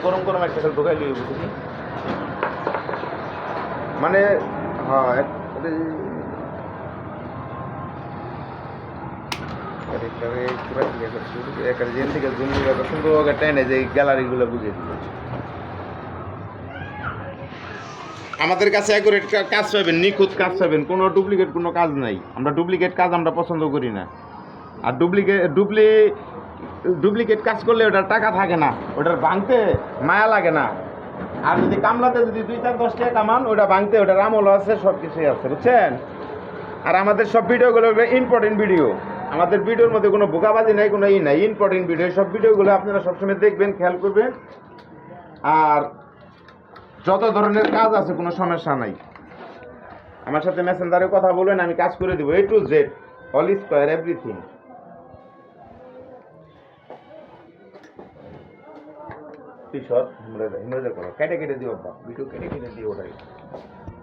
গরম গরম একটা ঢোকাই লিয়ে বুঝি মানে হ্যাঁ সুন্দর টেনে যে গ্যালারিগুলো বুঝিয়ে দিল আমাদের কাছে অ্যাকুরেট কাজ পাবেন, নিখুঁত কাজ পাবেন, কোনো ডুপ্লিকেট কোনো কাজ নাই। আমরা ডুপ্লিকেট কাজ আমরা পছন্দ করি না। আর ডুপ্লিকেট কাজ করলে ওটার টাকা থাকে না, ওটার ভাঙতে মায়া লাগে না। আর যদি কামলাতে যদি 2-4-10 টাকা কামান, ওটা ভাঙতে ওটার আমল আছে, সব কিছুই আছে, বুঝছেন। আর আমাদের সব ভিডিওগুলো ইম্পর্টেন্ট ভিডিও, আমাদের ভিডিওর মধ্যে কোনো বোকাবাজি নাই, কোনো নাই, ইম্পর্টেন্ট ভিডিও। সব ভিডিওগুলো আপনারা সবসময় দেখবেন, খেয়াল করবেন। আর যত ধরনের কাজ আছে কোনো সমস্যা নাই, আমার সাথে মেসেঞ্জারে কথা বলবেন, আমি কাজ করে দেবো, A to Z, all square, everything. T-shirt হিমরাজা করো, কেটে দিও, ভিডিও কেটে দিও ওটাই।